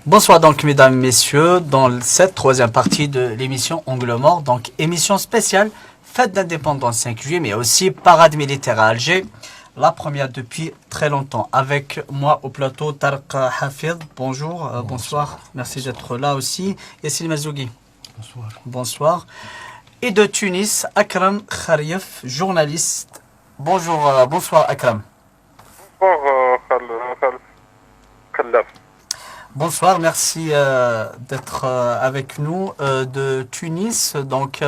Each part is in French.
Bonsoir donc mesdames, messieurs, dans cette troisième partie de l'émission Angle Mort, donc émission spéciale, fête d'indépendance 5 juillet, mais aussi parade militaire à Alger, la première depuis très longtemps. Avec moi au plateau, Tarq Hafid, bonjour, bonsoir, merci d'être là aussi, Yassine Mazougui. Bonsoir. Bonsoir. Et de Tunis, Akram Kharif, journaliste. Bonjour, bonsoir Akram. Bonsoir, Khalaf. Bonsoir, merci d'être avec nous de Tunis. Donc,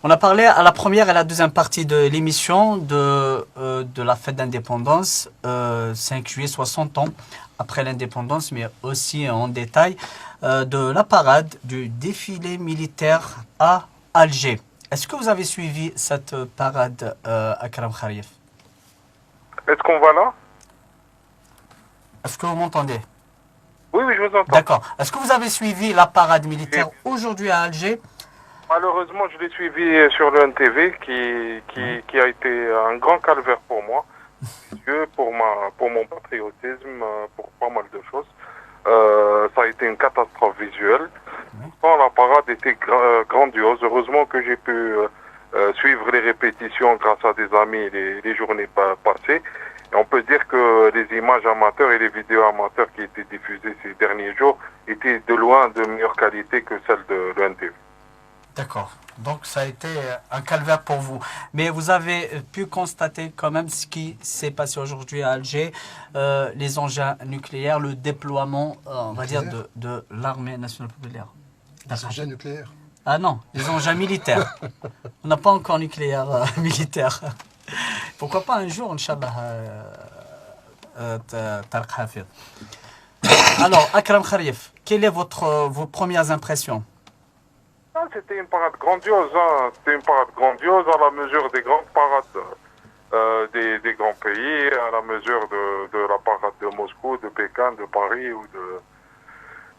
on a parlé à la première et la deuxième partie de l'émission de la fête d'indépendance, 5 juillet, 60 ans après l'indépendance, mais aussi en détail de la parade du défilé militaire à Alger. Est-ce que vous avez suivi cette parade, Akram Kharif? Est-ce qu'on va là? Est-ce que vous m'entendez? Oui, je vous entends. D'accord. Est-ce que vous avez suivi la parade militaire aujourd'hui à Alger? Malheureusement, je l'ai suivi sur le NTV qui a été un grand calvaire pour moi, pour mon patriotisme, pour pas mal de choses. Ça a été une catastrophe visuelle. Pourtant, la parade était grandiose. Heureusement que j'ai pu suivre les répétitions grâce à des amis les journées passées. Et on peut dire que les images amateurs et les vidéos amateurs qui étaient diffusées ces derniers jours étaient de loin de meilleure qualité que celles de l'NTV. D'accord. Donc ça a été un calvaire pour vous. Mais vous avez pu constater quand même ce qui s'est passé aujourd'hui à Alger, les engins nucléaires, le déploiement, on va dire, de l'armée nationale populaire. Les engins nucléaires? Ah non, les engins militaires. On n'a pas encore nucléaire militaire. Pourquoi pas un jour, Inch'Allah, Tarq Hafid. Alors, Akram Kharif, quelles sont vos premières impressions? C'était une parade grandiose, C'était une parade grandiose à la mesure des grandes parades des grands pays, à la mesure de la parade de Moscou, de Pékin, de Paris ou de...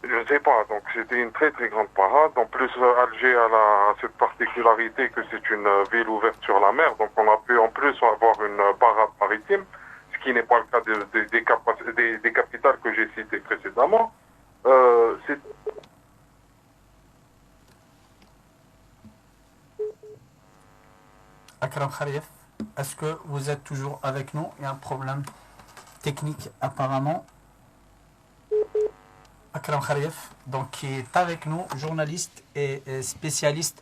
Je ne sais pas, donc c'était une très très grande parade. En plus, Alger a cette particularité que c'est une ville ouverte sur la mer, donc on a pu en plus avoir une parade maritime, ce qui n'est pas le cas des capitales que j'ai citées précédemment. Akram Kharif, est-ce que vous êtes toujours avec nous? Il y a un problème technique apparemment. Akram Kharif, donc qui est avec nous, journaliste et spécialiste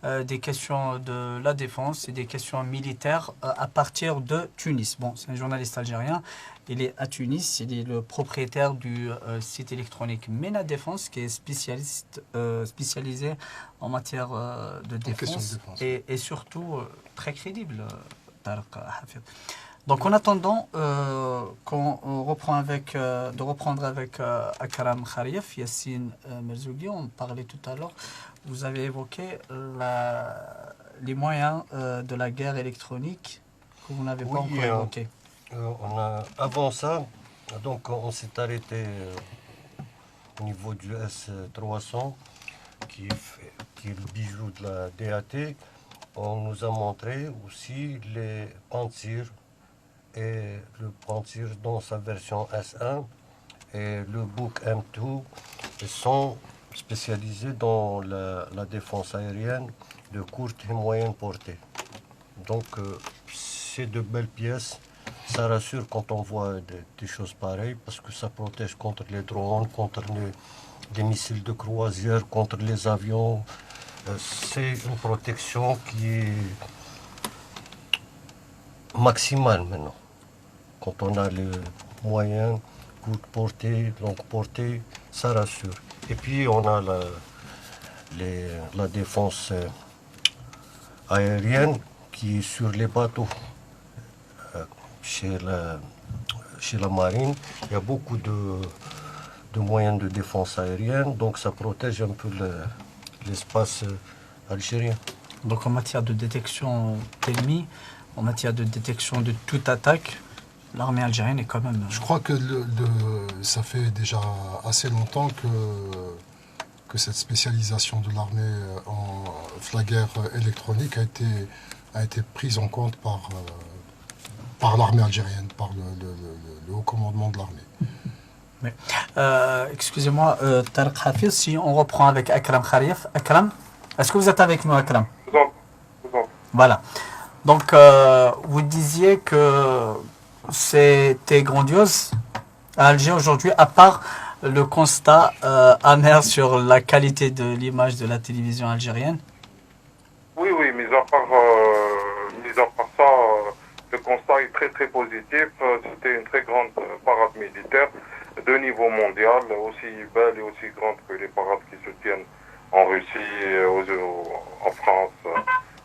des questions de la défense et des questions militaires à partir de Tunis. Bon, c'est un journaliste algérien, il est à Tunis, il est le propriétaire du site électronique MENA Défense, qui est spécialisé en matière de défense, et surtout très crédible, Tarq Hafid. Donc en attendant qu'on reprend de reprendre avec Akram Kharif, Yassine Mazougui, on parlait tout à l'heure, vous avez évoqué les moyens de la guerre électronique que vous n'avez pas encore évoqué. Avant ça, donc on s'est arrêté au niveau du S300, qui est le bijou de la DAT. On nous a montré aussi les Pantsir, et le Pantsir dans sa version S1 et le Buk M2 sont spécialisés dans la défense aérienne de courte et moyenne portée. Donc c'est de belles pièces, ça rassure quand on voit des choses pareilles parce que ça protège contre les drones, contre les missiles de croisière, contre les avions. C'est une protection qui est maximale maintenant. Quand on a les moyens, courte portée, longue portée, ça rassure. Et puis on a la défense aérienne qui est sur les bateaux. Chez la marine, il y a beaucoup de moyens de défense aérienne, donc ça protège un peu l'espace algérien. Donc en matière de détection d'ennemis, en matière de détection de toute attaque, l'armée algérienne est quand même... Je crois que ça fait déjà assez longtemps que cette spécialisation de l'armée en flagueur électronique a été prise en compte par l'armée algérienne, par le haut commandement de l'armée. Excusez-moi, Tariq Hafiz, si on reprend avec Akram Kharif. Akram, est-ce que vous êtes avec nous, Akram? Vous en- Voilà. Donc, vous disiez que c'était grandiose à Alger aujourd'hui, à part le constat amer sur la qualité de l'image de la télévision algérienne. Oui, oui, mis à part ça, le constat est très très positif. C'était une très grande parade militaire de niveau mondial, aussi belle et aussi grande que les parades qui se tiennent en Russie, en France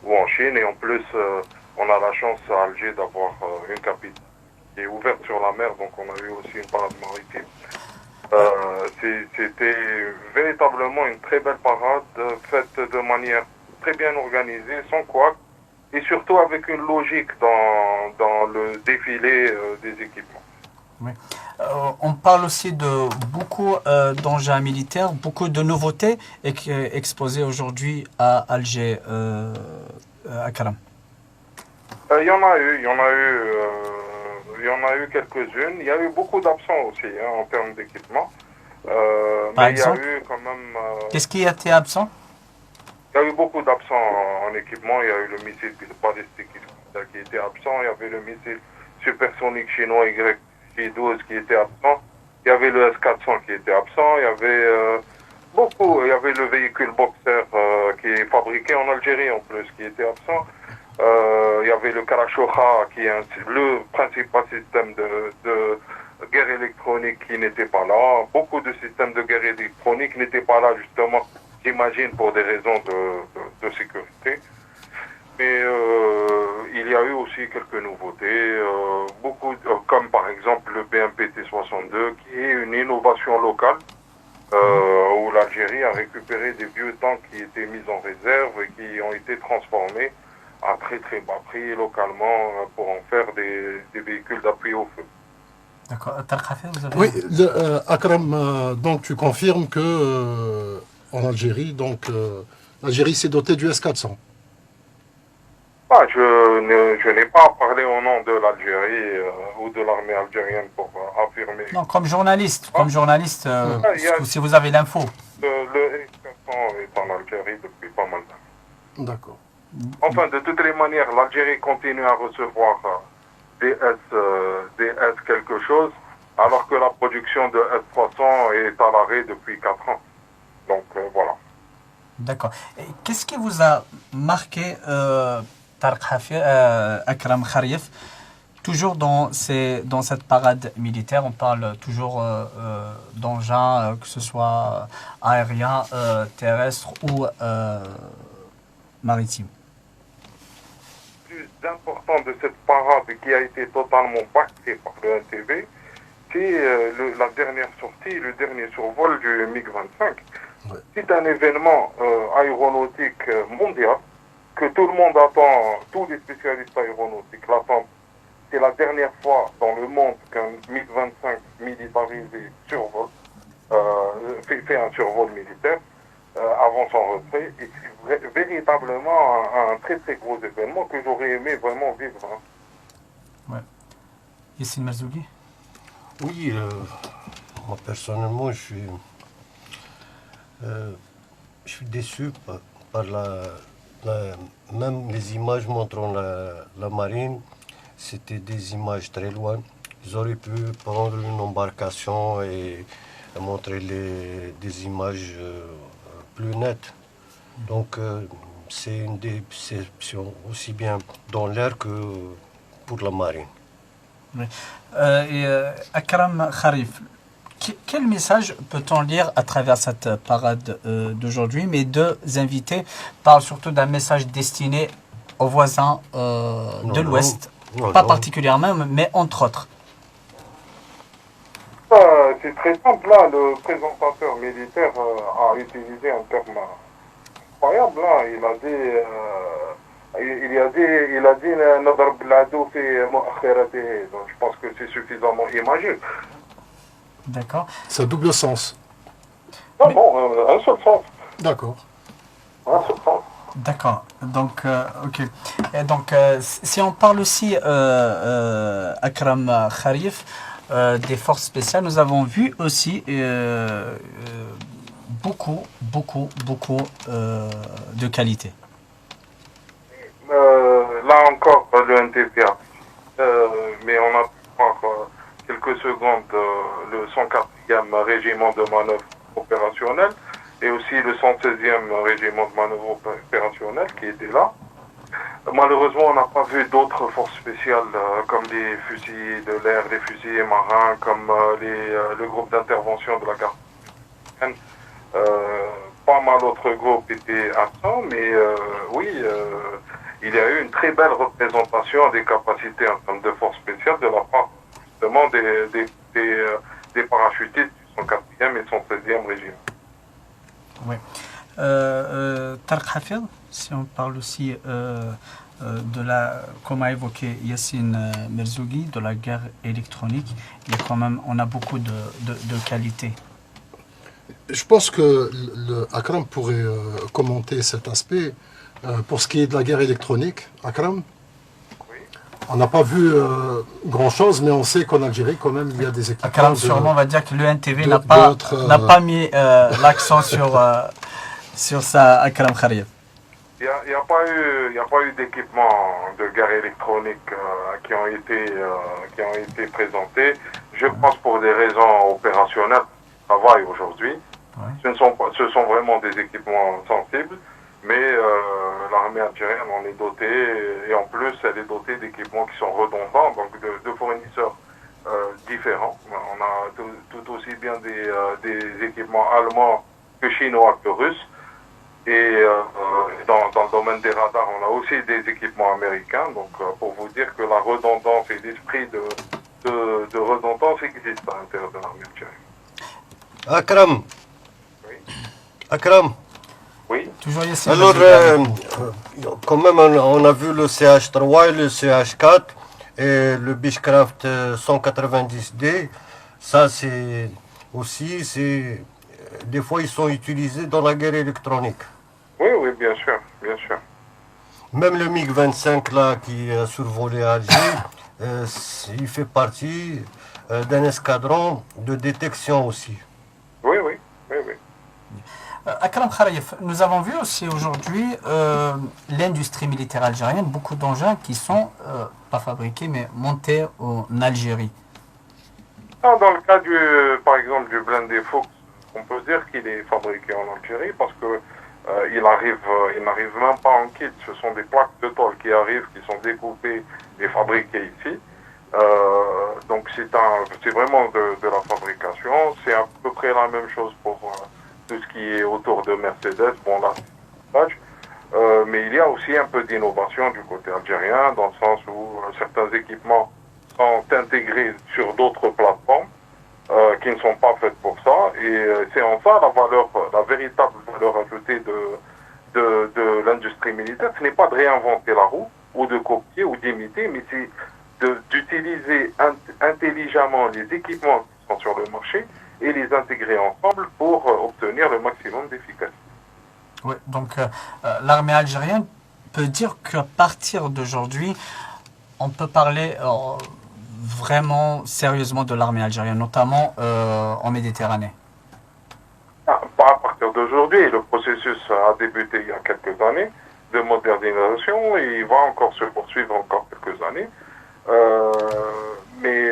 ou en Chine. Et en plus, on a la chance à Alger d'avoir une capitale qui est ouverte sur la mer, donc on a eu aussi une parade maritime. C'était véritablement une très belle parade, faite de manière très bien organisée, sans quoi, et surtout avec une logique dans le défilé des équipements. Oui. On parle aussi de beaucoup d'engins militaires, beaucoup de nouveautés exposées aujourd'hui à Alger, à Karam. Il y en a eu quelques-unes. Il y a eu beaucoup d'absents aussi en termes d'équipement. Par Mais exemple, il y a eu quand même. Qu'est-ce qui a été absent? Il y a eu beaucoup d'absents en équipement. Il y a eu le missile balistique qui était absent. Il y avait le missile supersonique chinois YJ-12 qui était absent. Il y avait le S-400 qui était absent. Il y avait beaucoup. Il y avait le véhicule Boxer qui est fabriqué en Algérie en plus qui était absent. Il y avait le Karachokha qui est le principal système de guerre électronique qui n'était pas là. Beaucoup de systèmes de guerre électronique n'étaient pas là justement, j'imagine, pour des raisons de sécurité. Mais il y a eu aussi quelques nouveautés, comme par exemple le BMP-T62 qui est une innovation locale où l'Algérie a récupéré des vieux tanks qui étaient mis en réserve et qui ont été transformés à très très bas prix localement pour en faire des véhicules d'appui au feu. D'accord. Vous avez... Oui, Akram, donc tu confirmes que en Algérie, l'Algérie s'est dotée du S-400. Ah, je n'ai pas parlé au nom de l'Algérie ou de l'armée algérienne pour affirmer. Non, comme journaliste, si vous avez l'info. Le S-400 est en Algérie depuis pas mal d'années. D'accord. Enfin, de toutes les manières, l'Algérie continue à recevoir des S quelque chose, alors que la production de S-300 est à l'arrêt depuis 4 ans. Donc, voilà. D'accord. Et qu'est-ce qui vous a marqué, Tariq Hafiz, Akram Kharif, toujours dans cette parade militaire? On parle toujours d'engins, que ce soit aériens, terrestres ou maritimes. Le plus important de cette parade qui a été totalement bâclée par le NTV, c'est la dernière sortie, le dernier survol du MiG-25. Ouais. C'est un événement aéronautique mondial que tout le monde attend, tous les spécialistes aéronautiques l'attendent. C'est la dernière fois dans le monde qu'un MiG-25 militarisé survole, fait un survol militaire avant son retrait. Et c'est véritablement un très très gros événement que j'aurais aimé vraiment vivre. Ouais. Yassine Merzougui? Oui, moi personnellement, je suis déçu par même les images montrant la marine, c'était des images très loin. Ils auraient pu prendre une embarcation et montrer des images plus nettes. Donc c'est une déception aussi bien dans l'air que pour la marine. Oui. Akram Kharif, quel message peut-on lire à travers cette parade d'aujourd'hui? Mes deux invités parlent surtout d'un message destiné aux voisins de l'Ouest, pas particulièrement, mais entre autres. C'est très simple, là, le présentateur militaire a utilisé un terme incroyable, là. Il a dit Nadarb l'adou fi mu'akhiratihi. Donc je pense que c'est suffisamment imagé. D'accord. C'est un double sens. Non, bon, un seul sens. D'accord. Un seul sens. D'accord. Donc, ok. Et donc, si on parle aussi, Akram Kharif, des forces spéciales, nous avons vu aussi beaucoup de qualité. Là encore, le NTPA. Mais on a pu voir quelques secondes le 104e régiment de manœuvre opérationnelle et aussi le 116e régiment de manœuvre opérationnelle qui était là. Malheureusement, on n'a pas vu d'autres forces spéciales comme les fusils de l'air, les fusiliers marins, comme le groupe d'intervention de la garde. Pas mal d'autres groupes étaient absents, mais oui, il y a eu une très belle représentation des capacités en termes de forces spéciales de la part justement des parachutistes du 104e et 116e régiment. Oui. Tarek Hafid, si on parle aussi de la, comme a évoqué Yassine Merzougui, de la guerre électronique, il y a quand même, on a beaucoup de qualités. Je pense que Akram pourrait commenter cet aspect. Pour ce qui est de la guerre électronique, Akram, on n'a pas vu grand-chose, mais on sait qu'en Algérie, quand même, il y a des équipements. Akram, sûrement, on va dire que le NTV n'a pas mis l'accent sur ça, Akram Khariev. Il n'y a pas eu d'équipements de guerre électronique qui ont été présentés. Je pense pour des raisons opérationnelles qui travaillent aujourd'hui. Ouais. Ce sont vraiment des équipements sensibles, mais l'armée algérienne en est dotée, et en plus elle est dotée d'équipements qui sont redondants, donc de fournisseurs différents. On a tout aussi bien des équipements allemands que chinois que russes. Et dans le domaine des radars, on a aussi des équipements américains. Donc, pour vous dire que la redondance et l'esprit de redondance existe à l'intérieur de l'armée algérienne. Akram. Oui. Akram. Oui. Toujours Yassine. Alors, quand même, on a vu le CH3 et le CH4 et le Beechcraft 190D. Ça, c'est aussi, des fois, ils sont utilisés dans la guerre électronique. Oui, bien sûr, bien sûr. Même le MiG-25 là qui a survolé Alger, il fait partie d'un escadron de détection aussi. Oui. Akram Khariev, nous avons vu aussi aujourd'hui l'industrie militaire algérienne, beaucoup d'engins qui sont pas fabriqués mais montés en Algérie. Dans le cas par exemple du blindé Fuchs, on peut dire qu'il est fabriqué en Algérie parce que il n'arrive même pas en kit. Ce sont des plaques de tôle qui arrivent, qui sont découpées et fabriquées ici. Donc c'est vraiment de la fabrication. C'est à peu près la même chose pour tout ce qui est autour de Mercedes. Bon là, mais il y a aussi un peu d'innovation du côté algérien, dans le sens où certains équipements sont intégrés sur d'autres plateformes qui ne sont pas faites pour ça. Et c'est en ça la véritable valeur ajoutée de l'industrie militaire. Ce n'est pas de réinventer la roue ou de copier ou d'imiter, mais c'est d'utiliser intelligemment les équipements qui sont sur le marché et les intégrer ensemble pour obtenir le maximum d'efficacité. Oui, donc l'armée algérienne peut dire qu'à partir d'aujourd'hui, on peut parler vraiment sérieusement de l'armée algérienne, notamment en Méditerranée. Pas à partir d'aujourd'hui. Le processus a débuté il y a quelques années de modernisation et il va encore se poursuivre encore quelques années. Mais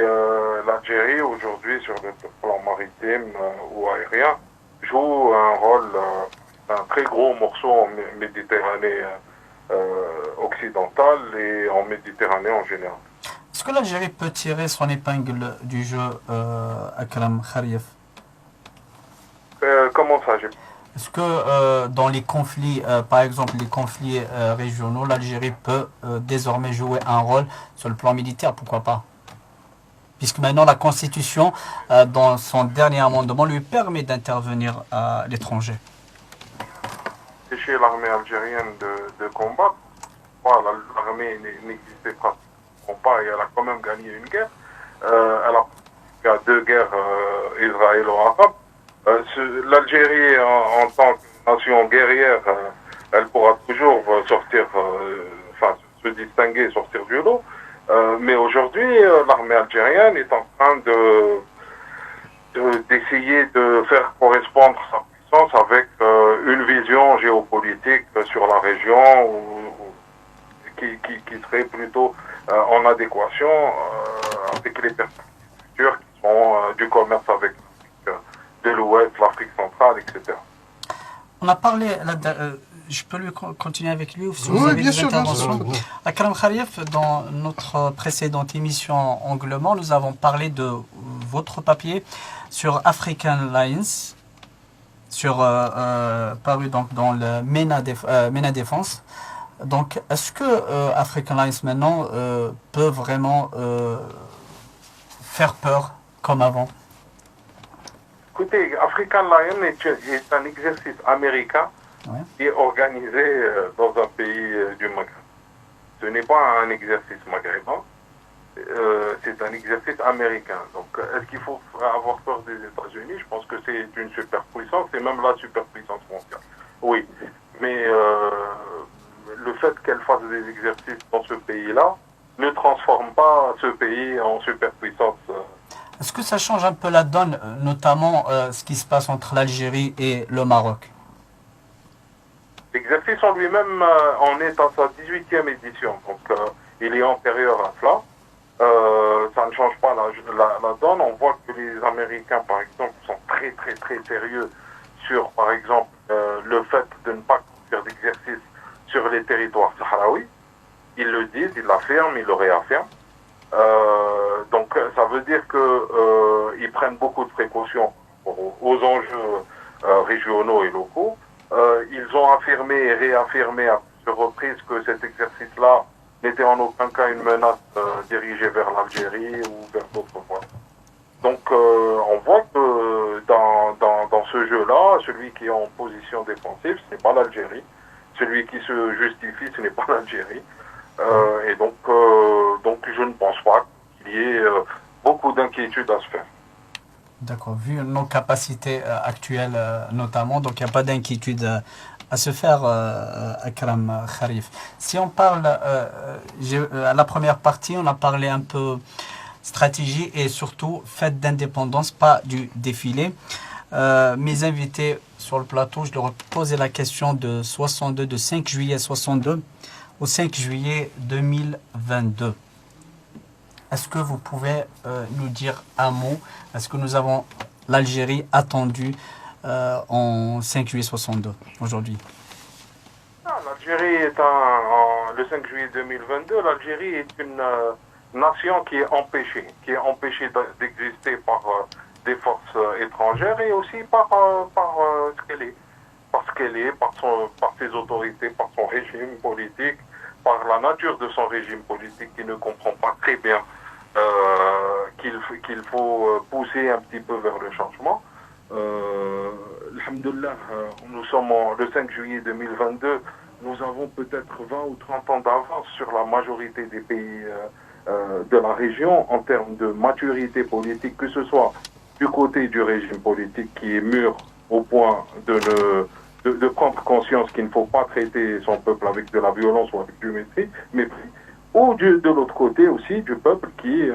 l'Algérie aujourd'hui sur le plan maritime ou aérien joue un rôle, un très gros morceau en Méditerranée occidentale et en Méditerranée en général. Est-ce que l'Algérie peut tirer son épingle du jeu, Akram Khariev? Comment ça? Est-ce que dans les conflits, par exemple les conflits régionaux, l'Algérie peut désormais jouer un rôle sur le plan militaire? Pourquoi pas? Puisque maintenant la Constitution, dans son dernier amendement, lui permet d'intervenir à l'étranger. Chez l'armée algérienne de combattre, l'armée n'existait pratiquement pas et elle a quand même gagné une guerre. Elle a fait 2 guerres israélo-arabes. L'Algérie, en tant que nation guerrière, elle pourra toujours sortir, se distinguer, sortir du lot. Mais aujourd'hui, l'armée algérienne est en train d'essayer de faire correspondre sa puissance avec une vision géopolitique sur la région qui serait plutôt en adéquation avec les perspectives futures qui sont du commerce avec l'Afrique de l'Ouest, l'Afrique centrale, etc. On a parlé, je peux lui continuer avec lui ou si vous Oui, avez bien des sûr, bien interventions. sûr. Akram Kharif, dans notre précédente émission Anglement, nous avons parlé de votre papier sur African Alliance, paru donc dans le MENA Défense. Donc, est-ce que African Alliance maintenant peut vraiment faire peur comme avant? Écoutez, African Lion est un exercice américain qui est organisé dans un pays du Maghreb. Ce n'est pas un exercice maghrébin, c'est un exercice américain. Donc, est-ce qu'il faut avoir peur des États-Unis? Je pense que c'est une superpuissance, c'est même la superpuissance mondiale. Oui, mais le fait qu'elle fasse des exercices dans ce pays-là ne transforme pas ce pays en superpuissance. Est-ce que ça change un peu la donne, notamment ce qui se passe entre l'Algérie et le Maroc? L'exercice en lui-même en est à sa 18e édition, donc il est antérieur à cela. Ça ne change pas la donne. On voit que les Américains, par exemple, sont très très très sérieux sur, par exemple, le fait de ne pas faire d'exercice sur les territoires sahraouis. Ils le disent, ils l'affirment, ils le réaffirment. Donc ça veut dire qu'ils prennent beaucoup de précautions aux enjeux régionaux et locaux. Ils ont affirmé et réaffirmé à plusieurs reprises que cet exercice-là n'était en aucun cas une menace dirigée vers l'Algérie ou vers d'autres voies. Donc on voit que dans ce jeu-là, celui qui est en position défensive, ce n'est pas l'Algérie. Celui qui se justifie, ce n'est pas l'Algérie. Et donc je ne pense pas qu'il y ait beaucoup d'inquiétudes à se faire. D'accord, vu nos capacités actuelles notamment, donc il n'y a pas d'inquiétude à se faire, Akram Kharif. Si on parle, à la première partie, on a parlé un peu stratégie et surtout fête d'indépendance, pas du défilé. Mes invités sur le plateau, je leur ai posé la question de 5 juillet 62 au 5 juillet 2022. Est-ce que vous pouvez nous dire un mot? Est-ce que nous avons l'Algérie attendue en 5 juillet 62 aujourd'hui? L'Algérie est le 5 juillet 2022, l'Algérie est une nation qui est empêchée d'exister par des forces étrangères et aussi par ce qu'elle est. Parce qu'elle est, par ses autorités, par son régime politique, par la nature de son régime politique qui ne comprend pas très bien qu'il faut pousser un petit peu vers le changement. Alhamdoulilah, nous sommes le 5 juillet 2022, nous avons peut-être 20 ou 30 ans d'avance sur la majorité des pays de la région en termes de maturité politique, que ce soit du côté du régime politique qui est mûr au point de prendre conscience qu'il ne faut pas traiter son peuple avec de la violence ou avec du mépris, ou de l'autre côté aussi du peuple qui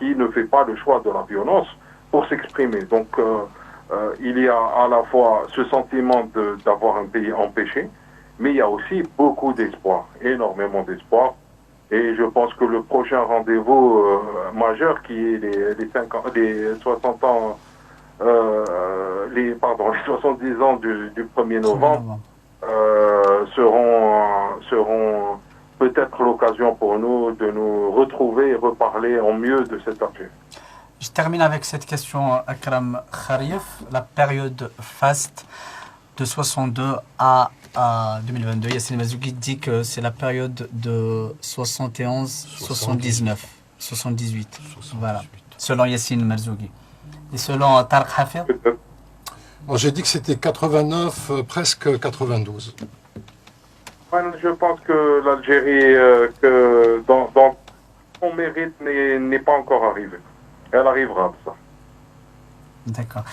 ne fait pas le choix de la violence pour s'exprimer. Donc il y a à la fois ce sentiment d'avoir un pays empêché, mais il y a aussi beaucoup d'espoir, énormément d'espoir. Et je pense que le prochain rendez-vous majeur qui est les 60 ans les 70 ans du 1er novembre seront peut-être l'occasion pour nous de nous retrouver et reparler en mieux de cette affaire. Je termine avec cette question, Akram Kharif. La période faste de 62 à 2022, Yassine Marzouki dit que c'est la période de 71, 79, 78. Voilà, selon Yassine Marzouki. Et selon Tarek Hafir? J'ai dit que c'était 89, presque 92. Je pense que l'Algérie, dans son mérite, n'est pas encore arrivée. Elle arrivera, ça. D'accord.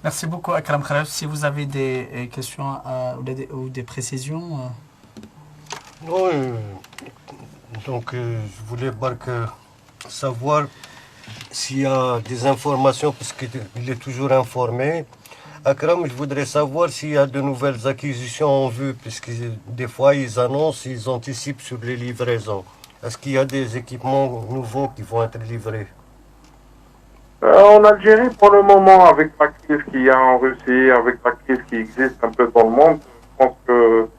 Merci beaucoup, Akram Kharif. Si vous avez des questions ou des précisions. Oui, Donc, je voulais savoir s'il y a des informations, parce qu'il est toujours informé. Akram, je voudrais savoir s'il y a de nouvelles acquisitions en vue, puisque des fois ils annoncent, ils anticipent sur les livraisons. Est-ce qu'il y a des équipements nouveaux qui vont être livrés? En Algérie, pour le moment, avec la crise qu'il y a en Russie, avec la crise qui existe un peu dans le monde, je pense que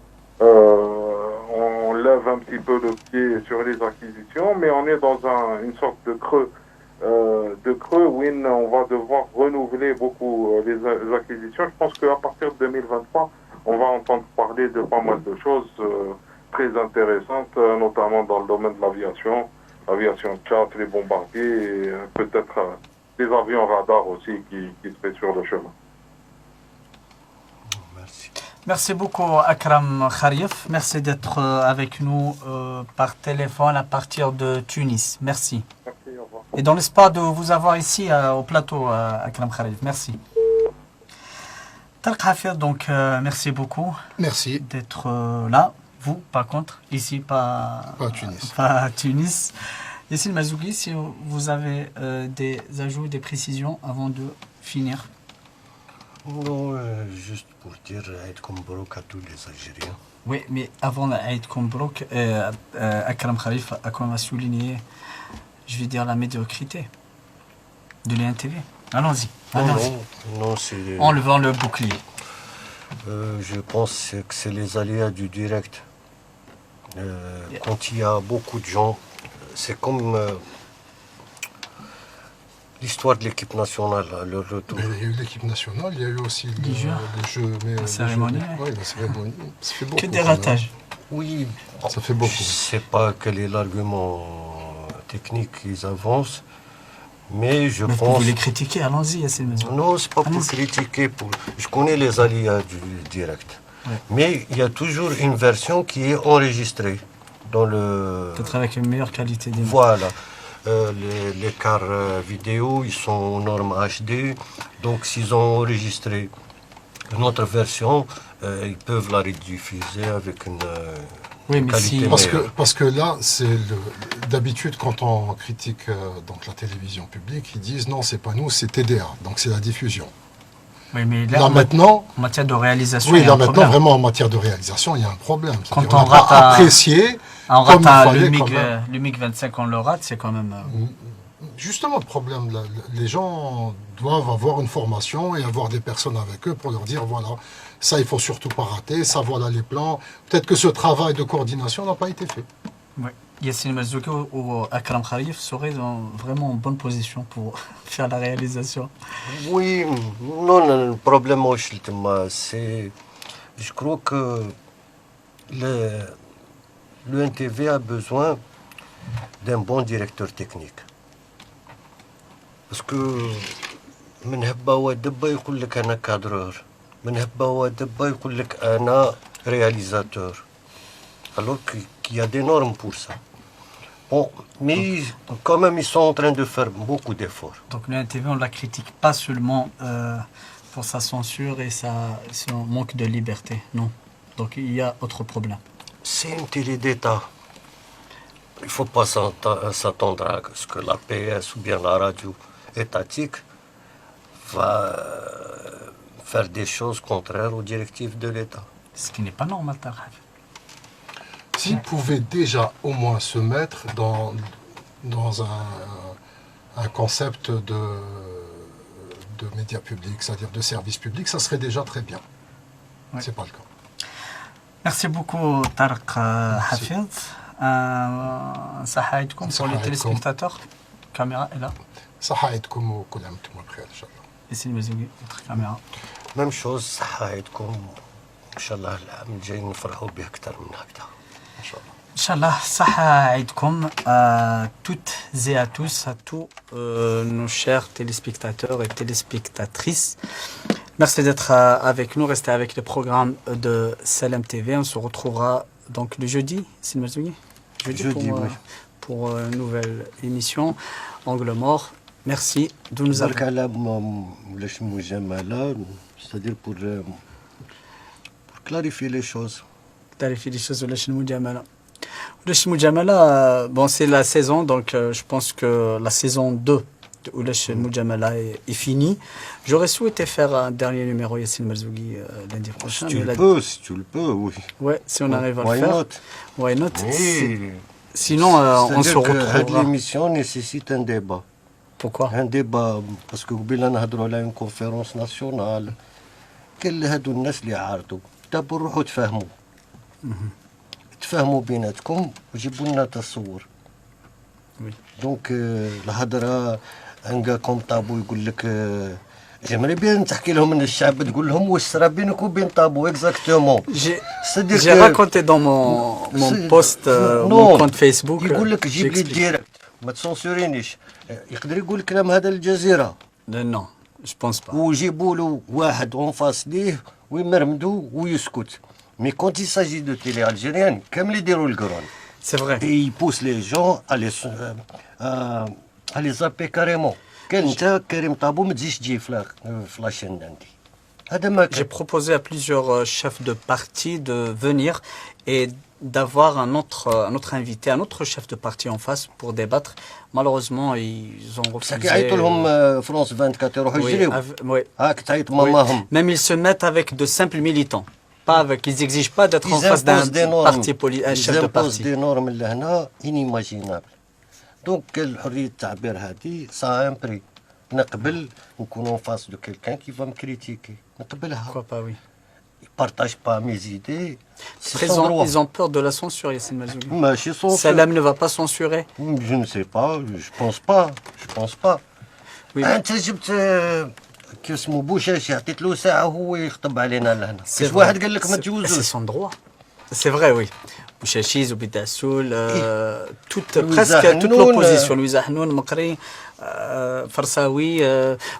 on lève un petit peu le pied sur les acquisitions, mais on est dans une sorte de creux où on va devoir renouveler beaucoup les acquisitions. Je pense qu'à partir de 2023, on va entendre parler de pas mal de choses très intéressantes, notamment dans le domaine de l'aviation de chasse, les bombardiers, et peut-être des avions radars aussi qui seraient sur le chemin. Merci. Merci beaucoup Akram Kharif. Merci d'être avec nous par téléphone à partir de Tunis. Merci. Merci, au revoir. Et dans l'espoir de vous avoir ici au plateau, Akram Kharif. Merci. Tarek Hafid, donc merci beaucoup Merci. d'être là. Vous, par contre, ici, pas Pas à Tunis. Pas à Tunis. Yassine Mazougi, si vous avez des ajouts, des précisions avant de finir. Non, juste pour dire Aïd Mabrouk à tous les Algériens. Oui, mais avant Aïd Mabrouk, Akram Kharif a quand même souligné, je vais dire, la médiocrité de l'INTV. Allons-y. Non, c'est... Enlevant le bouclier. Je pense que c'est les aléas du direct. Quand il y a beaucoup de gens, c'est comme l'histoire de l'équipe nationale, le retour. Mais il y a eu l'équipe nationale, il y a eu aussi Les jeux. la cérémonie, Oui, la cérémonie. Ça fait beaucoup. Que des ratages. Oui, Ça fait beaucoup. je ne sais pas quel est l'argument technique qu'ils avancent, mais je Mais pense... vous les critiquer, allons-y, Yassine Mazougi. Non, c'est pas pour Allez-y. critiquer. Je connais les aléas du direct. Ouais. Mais il y a toujours une version qui est enregistrée dans le... Peut-être avec une meilleure qualité des Voilà. Les cars vidéo, ils sont aux normes HD. Donc, s'ils ont enregistré une autre version, ils peuvent la rediffuser avec une Oui, mais qualité si... meilleure. Parce que là, d'habitude, quand on critique donc la télévision publique, ils disent non, c'est pas nous, c'est TDA, donc c'est la diffusion. Oui, mais Là, en maintenant, matière de réalisation, oui, il y a là un maintenant, problème. vraiment en matière de réalisation, il y a un problème. Quand C'est-à-dire, on n'a pas rate apprécié. On comme rate il fallait, quand le MiG 25, on le rate, c'est quand même... Justement, le problème, là, les gens doivent avoir une formation et avoir des personnes avec eux pour leur dire voilà, ça il faut surtout pas rater, ça voilà les plans. Peut-être que ce travail de coordination n'a pas été fait. Oui. Yassine Mazouki ou Akram Kharif seraient vraiment en bonne position pour faire la réalisation. Oui, non, le problème, c'est... Je crois que le NTV a besoin d'un bon directeur technique. Parce que من هبة ودبة يقول لك أنا كادرور من هبة ودبة يقول لك أنا réalisateur. Alors qu'il y a des normes pour ça. Bon, mais quand même ils sont en train de faire beaucoup d'efforts. Donc le NTV, on ne la critique pas seulement pour sa censure et son manque de liberté, non. Donc il y a autre problème. C'est une télé d'État. Il ne faut pas s'attendre à ce que la PS ou bien la radio étatique va faire des choses contraires aux directives de l'État. Ce qui n'est pas normal, Tarek. S'ils pouvaient déjà au moins se mettre dans un concept de médias publics, c'est-à-dire de services publics, ça serait déjà très bien. Ouais. C'est pas le cas. Merci beaucoup, Tarek Hafid. صحة عيدكم pour les téléspectateurs. Caméra est là. صحة عيدكم وكل عام وانتم بخير ان شاء الله. Yassine Mazougi, votre caméra. Même chose, صحة عيدكم. إن شاء الله العام الجاي نفرحوا به أكثر من هكذا. ان شاء الله. Inch'Allah, Saha Aïdkoum à toutes et à tous, à tous nos chers téléspectateurs et téléspectatrices. Merci d'être avec nous, restez avec le programme de Salam TV. On se retrouvera donc le jeudi, c'est le jeudi, Jeudi, oui. pour une nouvelle émission, Angle Mort. Merci de nous avoir... C'est-à-dire pour clarifier les choses. تعرفي les choses ولا شنو مجاملة Le Moujamala, bon, c'est la saison, donc je pense que la saison 2 de Oulesh Moujamala est finie. J'aurais souhaité faire un dernier numéro Yassine Marzougui lundi prochain. Si tu le peux, oui. Ouais, si on arrive à le Why faire. not? Why not? Oui. Sinon, on se C'est-à-dire que retrouvera. l'émission nécessite un débat. Pourquoi? Un débat, parce que قبيله نهضروا على une conférence nationale. كل هادو الناس اللي عارضوا دابا روحوا تفاهموا. تفاهموا بيناتكم وجيبوا لنا تصور. Oui. دونك الهضره ان كا كوم طابو يقول لك جيمري بيان تحكي لهم ان الشعب تقول لهم واش صرا بينك وبين طابو اكزاكتومون. J'ai raconté dans mon post, mon compte Facebook. يقول لك جيب لي j'explique. الديريكت ما تسونسورينيش. يقدر يقول الكلام هذا للجزيره Non, je pense pas. ويجيبوا له واحد اون فاس ليه ويمرمدوا ويسكت. مي كونت يساجي دو تيلي الجيريان كامل يديروا القرون. C'est vrai. Et il pousse les gens à les zapper carrément. كان انت كريم طابو ما تجيش تجي في لاشين عندي. هذا ما J'ai كان. proposé à plusieurs chefs de parti de venir et d'avoir un autre invité, un autre chef de parti en face pour débattre. Malheureusement, ils ont بصح refusé. كيعيطوا لهم فرونس 24 يروحوا Oui, يجريو. oui. هاك تعيط Oui. ماماهم. Même ils se mettent avec de simples militants. Pas avec, ils n'exigent pas d'être en Ils face d'un imposent des normes. parti un Ils chef de imposent parti. des normes لهنا inimaginables. Donc الحرية التعبير هذه ça a un prix. نقبل نكون en face de quelqu'un qui va me critiquer. نقبلها. Pourquoi pas, oui. Il partage pas mes idées. C'est son droit. Ils ont peur de la censure, Yassine Mazouli. ماشي censure. Salam ne va pas censurer. Je ne sais pas, je pense pas, je pense pas. Oui, انت جبت كي اسمه بوشاشي عطيت له ساعه هو يخطب علينا لهنا. c'est كاش vrai. واحد قال لك ما C'est تجوزوش. son droit. C'est vrai, oui. Bouchachi, Zobida Soul, Louisa presque toute Hanoun, l'opposition, Louisa Hanoun, Makri, Farsaoui,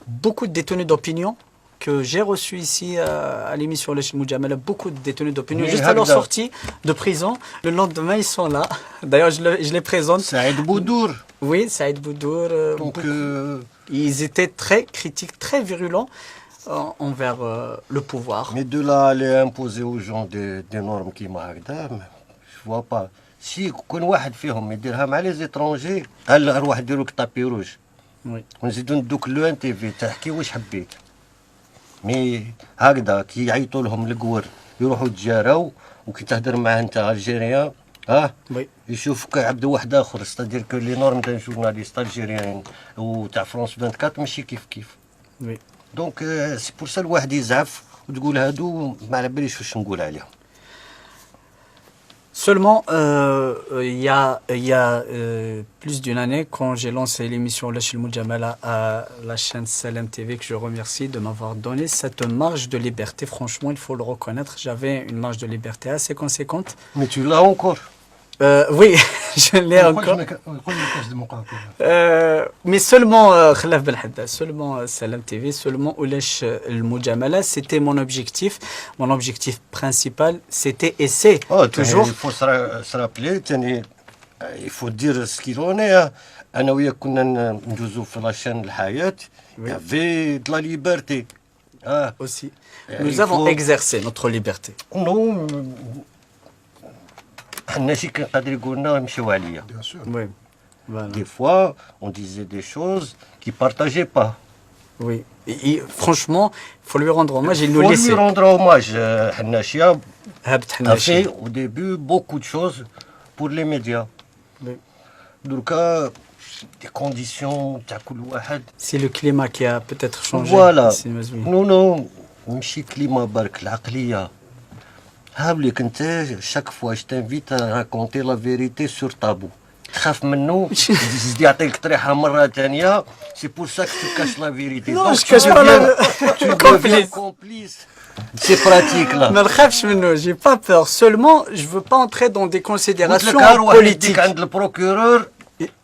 beaucoup de détenus d'opinion que j'ai reçus ici à l'émission Le Moujamala, beaucoup de détenus d'opinion. Oui, Juste à leur Hagda. sortie de prison, le lendemain, ils sont là. D'ailleurs, je les présente. سعيد بودور. Oui, Saïd Boudour. Donc Ils étaient très critiques, très virulents envers le pouvoir. mais de là aller imposer aux gens des normes كيما هكذا je vois pas. Si كون واحد فيهم يديرها مع لي زيترونجي هل نروح نديرو لك طابي روج. Oui. ونزيدو ندوك لو ان تي في تحكي واش حبيت. مي هكذا كي يعيطوا لهم القور يروحوا يتجاراو وكي تهدر معاه انت الجيريان Oui. يشوفك عبد واحد اخر ستادير كو لي نورم تاع جورناليست الجيريان وتاع فرونس 24 ماشي كيف. Oui. دونك سي بور سا الواحد يزعف وتقول هادو ما على باليش واش نقول عليهم. Seulement, il y a plus d'une année, quand j'ai lancé l'émission Lachil Moujamala à la chaîne Salam TV, que je remercie de m'avoir donné cette marge de liberté. Franchement, il faut le reconnaître, j'avais une marge de liberté assez conséquente. مي tu l'as encore. Oui, je l'ai encore. Mais seulement Khalaf Ben Hadda, seulement Salam TV, seulement Oulesh El Moujamala, c'était mon objectif. Mon objectif principal, c'était et c'est toujours. Il faut se rappeler تاني il faut dire ce qu'il en est. انا وياك كنا ندوزو في لاشين الحياة. Il y avait de la liberté. Aussi. Il Nous avons faut- exercé notre liberté. نو حنا شي كان قادر يقولنا يمشيو عليا. Bien sûr. Oui. Voilà. Des fois, on disait des choses qu'ils ne partageaient pas. Oui. Et franchement, il faut lui rendre hommage. Il nous faut lui laissait. rendre hommage. Hannachia Habt a Hanachi. fait au début beaucoup de choses pour les médias. Oui. Donc, des conditions, t'as كل واحد. C'est le climat qui a peut-être changé. Voilà. C'est Mazoui. Non, non, ماشي كليما برك العقلية. هاوليك انت chaque fois je t'invite à raconter la vérité sur Tabou. تخاف منه يزيد يعطيك طريحة مرة ثانية. C'est pour ça que tu caches la vérité. Non, Donc, je tu cache pas deviens- la- tu Complice. deviens complice. C'est pratique là. ما نخافش منه, j'ai pas peur. Seulement, je veux pas entrer dans des قلت considérations لك هار واحد politiques. يديك عند البروكورور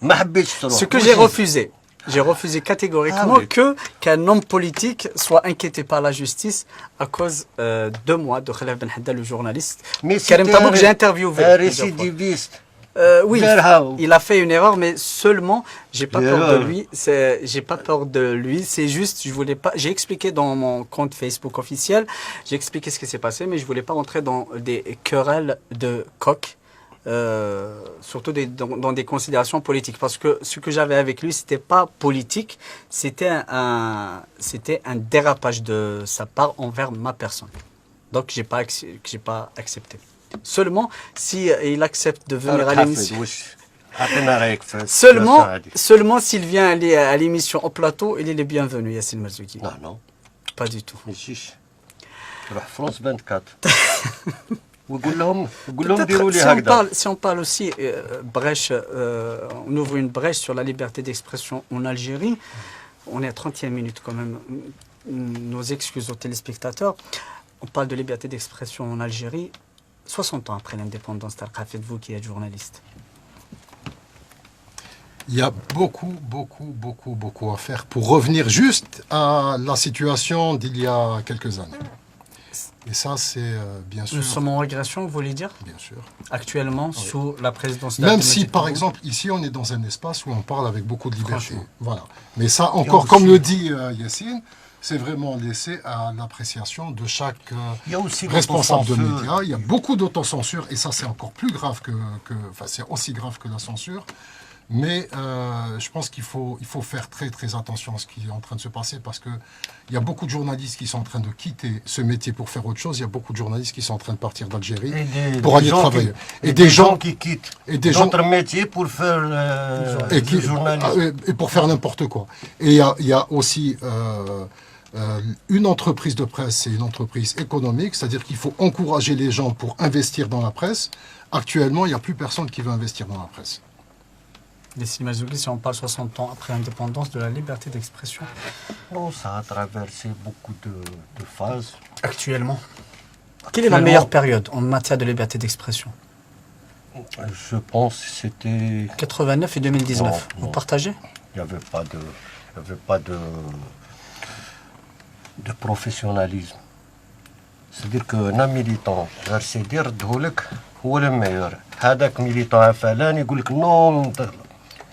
ما حبيتش تروح. Ce que j'ai refusé. J'ai refusé catégoriquement Ah oui. qu'un homme politique soit inquiété par la justice à cause de moi, de Khalaf Ben Hadda, le journaliste. Mais Karim c'était Tabouk, j'ai interviewé. un plusieurs fois. récidiviste. Oui, Verhau. il a fait une erreur, mais seulement, j'ai pas peur de L'erreur. lui. J'ai pas peur de lui. C'est juste, je voulais pas. J'ai expliqué dans mon compte Facebook officiel. J'ai expliqué ce qui s'est passé, mais je voulais pas rentrer dans des querelles de coq. surtout dans des considérations politiques. Parce que ce que j'avais avec lui, c'était pas politique, c'était un dérapage de sa part envers ma personne. Donc, j'ai pas accepté. Seulement, si il accepte de venir à l'émission. Seulement s'il vient aller à l'émission au plateau, il est le bienvenu, Yassine Marzouki. Non. Pas du tout. France 24. Si on parle aussi brèche, on ouvre une brèche sur la liberté d'expression en Algérie. On est à 30e minute quand même. Nos excuses aux téléspectateurs. On parle de liberté d'expression en Algérie 60 ans après l'indépendance. Faites-vous qui êtes journaliste. Il y a beaucoup à faire pour revenir juste à la situation d'il y a quelques années. Et ça, c'est bien sûr... Nous sommes en régression, vous voulez dire? Bien sûr. Actuellement, sous la présidence... Même si, par exemple, ici, on est dans un espace où on parle avec beaucoup de liberté. Voilà. Mais ça, encore, comme le dit Yassine, c'est vraiment laissé à l'appréciation de chaque responsable de médias. Il y a beaucoup d'autocensure, et ça, c'est encore plus grave enfin, c'est aussi grave que la censure. Mais je pense qu'il faut faire très attention à ce qui est en train de se passer, parce qu'il y a beaucoup de journalistes qui sont en train de quitter ce métier pour faire autre chose. Il y a beaucoup de journalistes qui sont en train de partir d'Algérie pour aller travailler. Et des gens qui quittent notre métier pour faire du journalisme. Et pour faire n'importe quoi. Et il y a aussi... une entreprise de presse, c'est une entreprise économique, c'est-à-dire qu'il faut encourager les gens pour investir dans la presse. Actuellement, il n'y a plus personne qui veut investir dans la presse. Yassine Marzouki, si on parle 60 ans après l'indépendance de la liberté d'expression. Non, ça a traversé beaucoup de phases. Actuellement, quelle est la meilleure période en matière de liberté d'expression? Je pense que c'était... 89 et 2019. Vous partagez? Il n'y avait pas de professionnalisme. C'est-à-dire qu'un militant, c'est-à-dire le meilleur. هذاك militant فلان يقول لك non.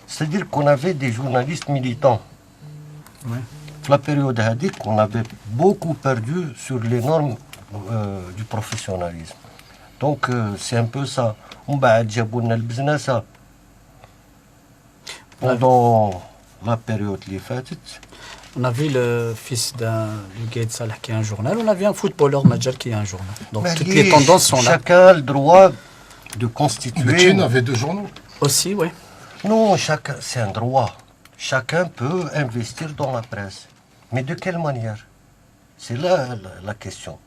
C'est-à-dire qu'on avait des journalistes militants. Oui. La période hadique, on avait beaucoup perdu sur les normes du professionnalisme. Donc c'est un peu ça. Pendant la période qui faite, on a vu le fils de Gaël Salah qui est un journal, on a vu un footballeur Majal qui est un journal. Donc toutes les tendances sont là. Chacun a le droit de constituer... Mais Tchine avait 2 journaux. Aussi, oui. Non, c'est un droit. Chacun peut investir dans la presse. Mais de quelle manière? C'est là la question.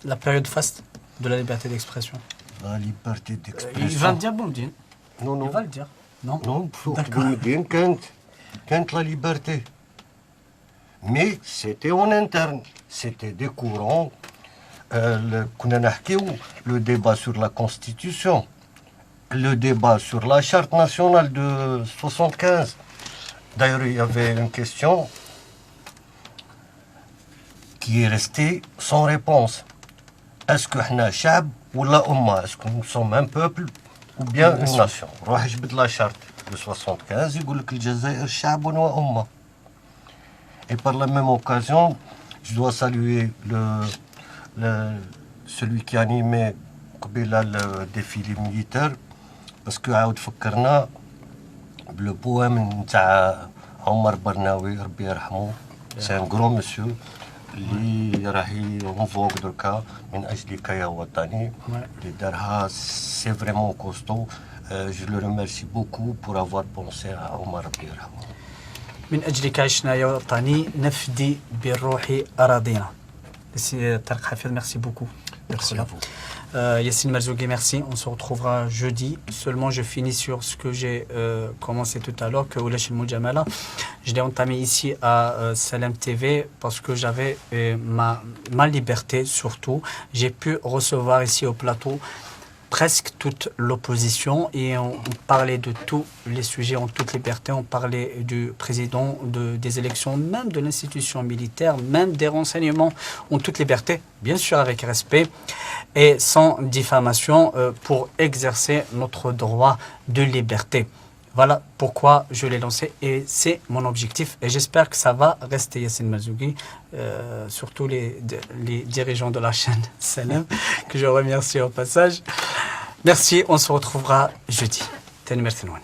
La période faste de la liberté d'expression. La liberté d'expression. Il va le dire, Boumdine. Non. Il va le dire. Non, Boumdine, quand la liberté. Mais c'était en interne. C'était des courants. Le débat sur la Constitution. Le débat sur la Charte nationale de 75. D'ailleurs, il y avait une question qui est restée sans réponse. Est-ce que nous sommes ou la Umma? Est-ce que nous sommes un peuple ou bien une nation? Je vais la Charte de 75, il dit que le Jazaïr Chab ou Umma. Et par la même occasion, je dois saluer celui qui animait le défilé militaire, parce que عاود فكرنا بالبوام نتاع عمر برناوي ربي يرحمه. سي ان غرو مسيو اللي راهي مفوق دركا من اجلك يا وطني اللي دارها سي فريمون كوستو. Je le remercie beaucoup pour avoir pensé à عمر ربي يرحمه. من أجلك عشنا يا وطني نفدي بالروح أراضينا. Tarek Hafid, merci beaucoup. Merci à vous. Yassine Marzouki, merci. On se retrouvera jeudi. Seulement, je finis sur ce que j'ai commencé tout à l'heure, que Oulash El Moujamala, je l'ai entamé ici à Salam TV parce que j'avais ma liberté surtout. J'ai pu recevoir ici au plateau presque toute l'opposition et on parlait de tous les sujets en toute liberté. On parlait du président, des élections, même de l'institution militaire, même des renseignements en toute liberté, bien sûr avec respect et sans diffamation pour exercer notre droit de liberté. Voilà pourquoi je l'ai lancé et c'est mon objectif et j'espère que ça va rester, Yassine Marzouki, surtout les dirigeants de la chaîne Salam, que je remercie au passage. Merci, on se retrouvera jeudi. Tani merci Noan.